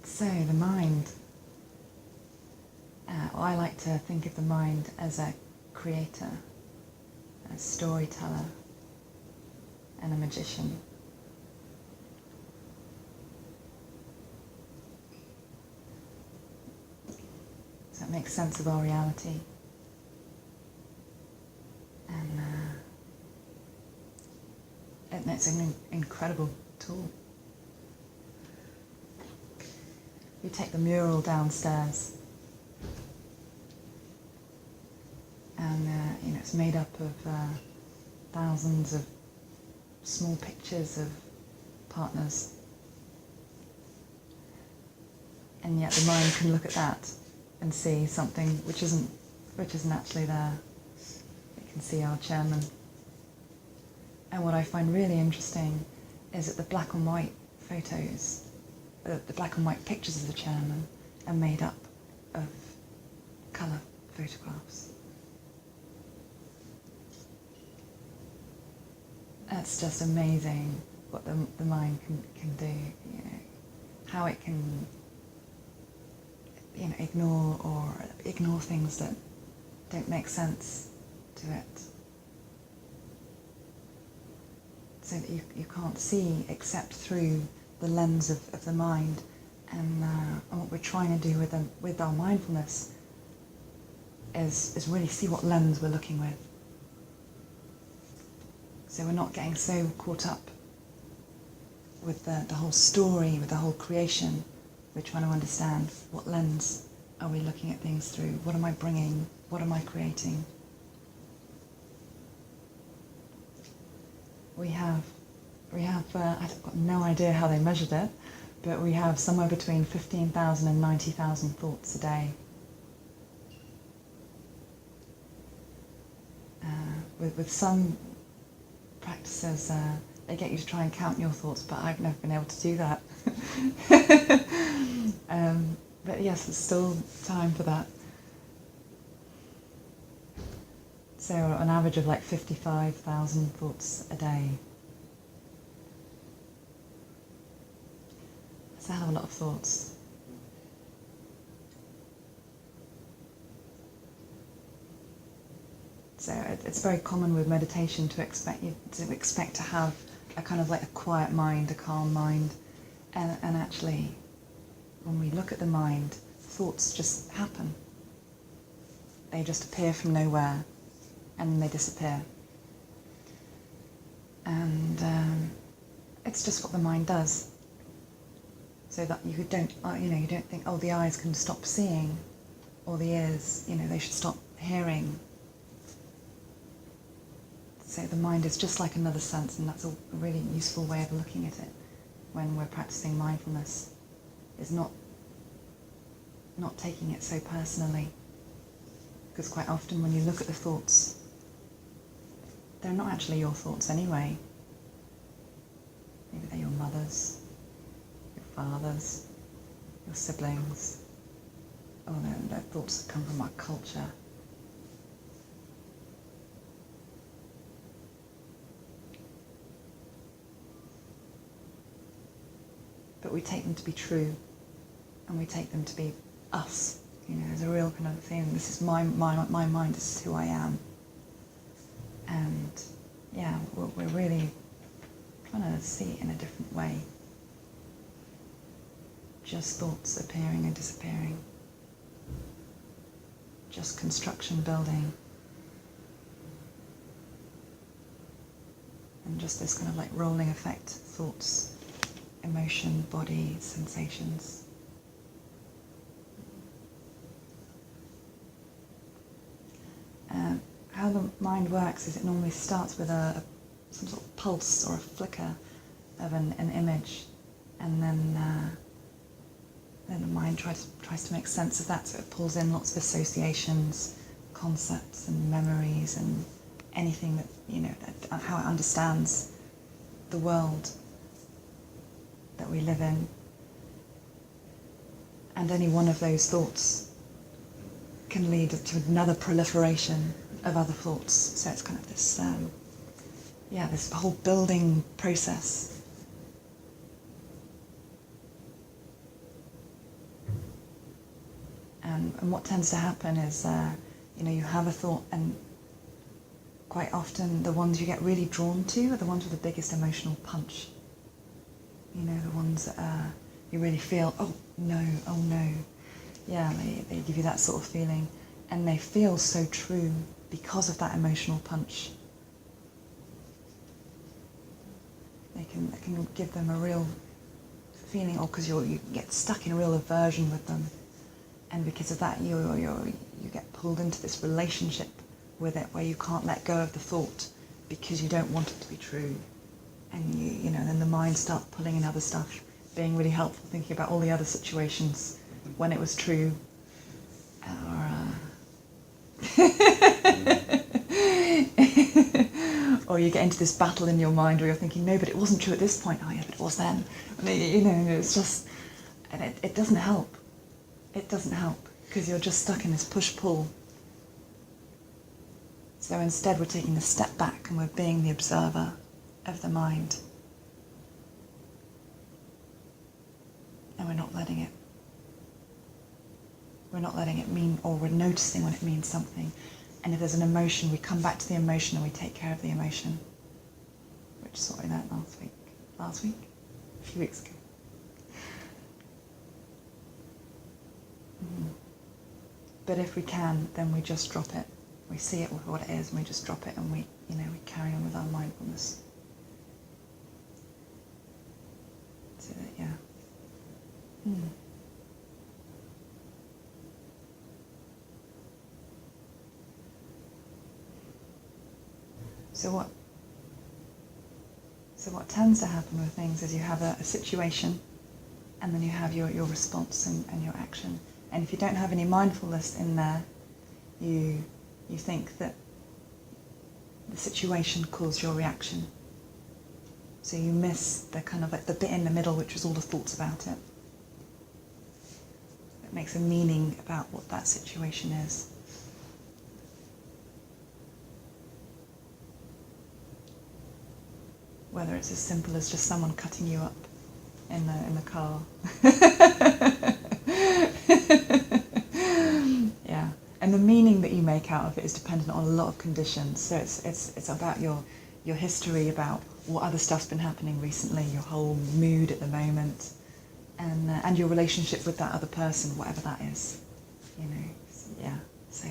So the mind, I like to think of the mind as a creator, a storyteller, and a magician. So it makes sense of our reality. And it's an incredible tool. You take the mural downstairs, and it's made up of thousands of small pictures of partners, and yet the mind can look at that and see something which isn't actually there. It can see our chairman. And what I find really interesting is that the black and white photos, the black and white pictures of the chairman are made up of colour photographs. That's just amazing what the mind can do, how it can ignore things that don't make sense to it. So that you can't see except through the lens of the mind, and what we're trying to do with our mindfulness is really see what lens we're looking with. So we're not getting so caught up with the whole story, with the whole creation. We're trying to understand what lens are we looking at things through. What am I bringing? What am I creating? We have I've got no idea how they measured it, but we have somewhere between 15,000 and 90,000 thoughts a day. With some practices, they get you to try and count your thoughts, but I've never been able to do that. But yes, there's still time for that. So an average of like 55,000 thoughts a day. That's a hell of a lot of thoughts. So it's very common with meditation to expect to have a kind of like a quiet mind, a calm mind, and actually, when we look at the mind, thoughts just happen. They just appear from nowhere, and they disappear. And it's just what the mind does. So that you don't think, oh, the eyes can stop seeing, or the ears, they should stop hearing. So the mind is just like another sense, and that's a really useful way of looking at it when we're practicing mindfulness, is not taking it so personally. Because quite often when you look at the thoughts, they're not actually your thoughts anyway. Maybe they're your mother's, your father's, your siblings. Oh, they're thoughts that come from our culture. But we take them to be true, and we take them to be us. There's a real kind of thing, this is my mind, this is who I am. And yeah, we're really trying to see it in a different way. Just thoughts appearing and disappearing. Just construction building. And just this kind of like rolling effect, thoughts, emotion, body, sensations. How the mind works is it normally starts with some sort of pulse or a flicker of an image, and then the mind tries to make sense of that, so it pulls in lots of associations, concepts and memories and anything that, how it understands the world that we live in. And any one of those thoughts can lead to another proliferation of other thoughts. So it's kind of this, this whole building process. And what tends to happen is, you have a thought, and quite often the ones you get really drawn to are the ones with the biggest emotional punch. The ones that you really feel, oh no. Yeah, they give you that sort of feeling, and they feel so true because of that emotional punch. They can give them a real feeling, or because you get stuck in a real aversion with them, and because of that you get pulled into this relationship with it where you can't let go of the thought because you don't want it to be true, and then the mind starts pulling in other stuff, being really helpful, thinking about all the other situations when it was true, or you get into this battle in your mind where you're thinking, no, but it wasn't true at this point. Oh yeah, but it was then. It's just, and it doesn't help. It doesn't help because you're just stuck in this push-pull. So instead we're taking a step back and we're being the observer of the mind. And we're not letting it. We're not letting it mean, or we're noticing when it means something. And if there's an emotion, we come back to the emotion and we take care of the emotion. Which sorted out last week? A few weeks ago. But if we can, then we just drop it. We see it with what it is, and we just drop it, and we carry on with our mindfulness. So that, yeah. So what tends to happen with things is you have a situation, and then you have your response and your action. And if you don't have any mindfulness in there, you think that the situation caused your reaction. So you miss the kind of like the bit in the middle, which is all the thoughts about it. It makes a meaning about what that situation is. Whether it's as simple as just someone cutting you up in the car. Yeah, and the meaning that you make out of it is dependent on a lot of conditions. So it's about your history, about what other stuff's been happening recently, your whole mood at the moment, and your relationship with that other person, whatever that is. Yeah. So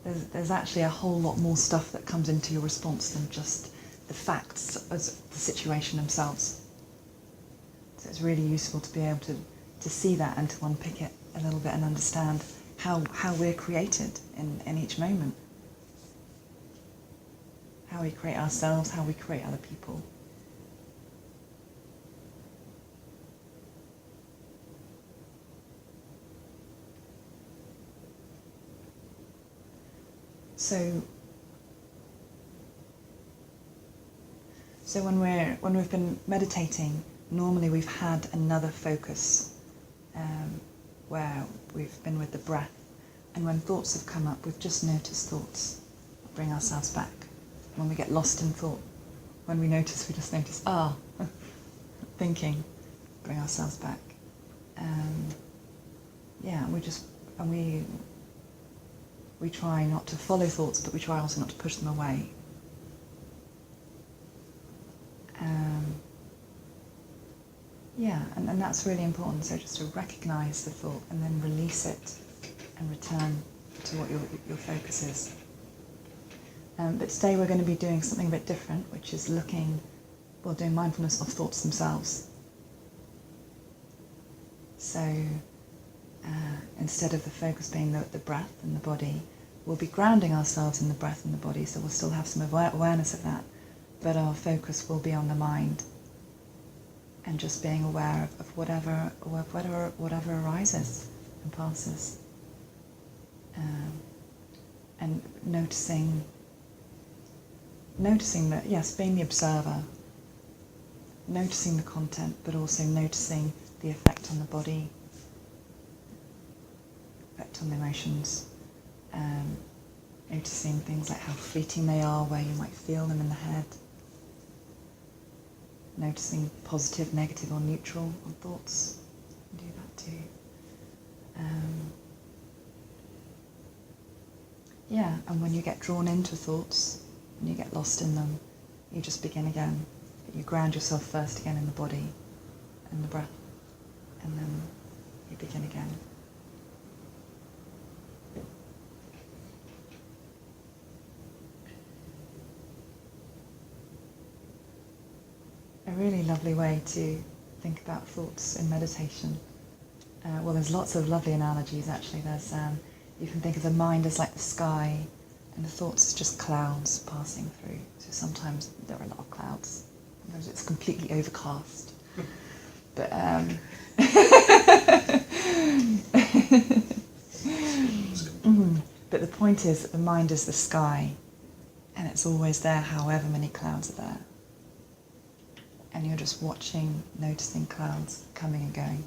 there's actually a whole lot more stuff that comes into your response than just the facts as the situation themselves. So it's really useful to be able to see that and to unpick it a little bit and understand how we're created in each moment. How we create ourselves, how we create other people. So when we've been meditating, normally we've had another focus where we've been with the breath, and when thoughts have come up, we've just noticed thoughts, bring ourselves back. When we get lost in thought, when we notice, we just notice, thinking, bring ourselves back. We try not to follow thoughts, but we try also not to push them away. And that's really important. So just to recognise the thought and then release it and return to what your focus is. But today we're going to be doing something a bit different, which is doing mindfulness of thoughts themselves. So instead of the focus being the breath and the body, we'll be grounding ourselves in the breath and the body, so we'll still have some awareness of that, but our focus will be on the mind and just being aware of whatever arises and passes. And noticing that, yes, being the observer, noticing the content, but also noticing the effect on the body, effect on the emotions, noticing things like how fleeting they are, where you might feel them in the head, noticing positive, negative or neutral on thoughts, do that too. Yeah, and when you get drawn into thoughts, and you get lost in them, you just begin again. You ground yourself first again in the body and the breath, and then you begin again. A really lovely way to think about thoughts in meditation. Well, there's lots of lovely analogies actually. You can think of the mind as like the sky, and the thoughts as just clouds passing through. So sometimes there are a lot of clouds, sometimes it's completely overcast. But but the point is that the mind is the sky, and it's always there however many clouds are there. And you're just watching, noticing clouds coming and going.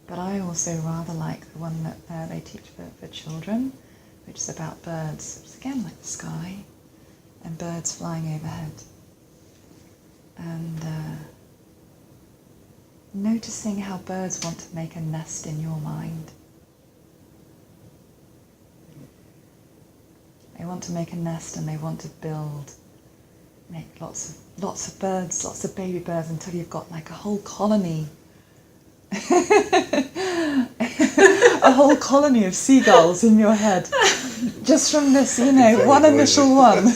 But I also rather like the one that they teach for children, which is about birds. It's again like the sky, and birds flying overhead. And noticing how birds want to make a nest in your mind. They want to make a nest and they want to make lots of birds, lots of baby birds, until you've got like a whole colony. A whole colony of seagulls in your head. Just from this, one initial one.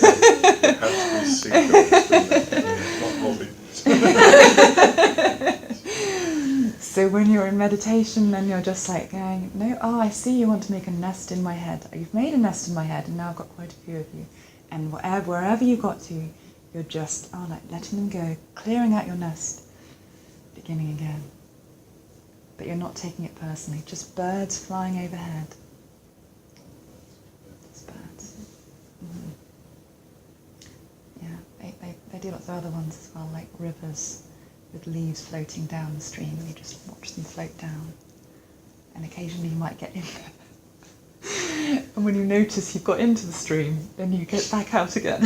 So when you're in meditation, then you're just like going, no, I see you want to make a nest in my head. You've made a nest in my head, and now I've got quite a few of you. And wherever you got to, you're just like letting them go, clearing out your nest, beginning again. But you're not taking it personally, just birds flying overhead. Just birds. Yeah, they do lots of other ones as well, like rivers with leaves floating down the stream, and you just watch them float down. And occasionally you might get in there. And when you notice you've got into the stream, then you get back out again.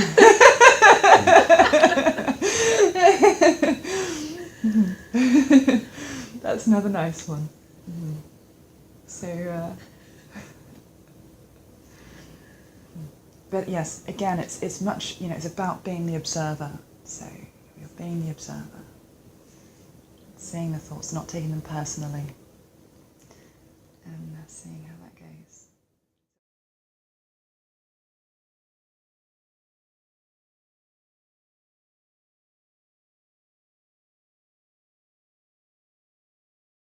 That's another nice one. So, but yes, again, it's much, it's about being the observer. So you're being the observer, seeing the thoughts, not taking them personally, and seeing how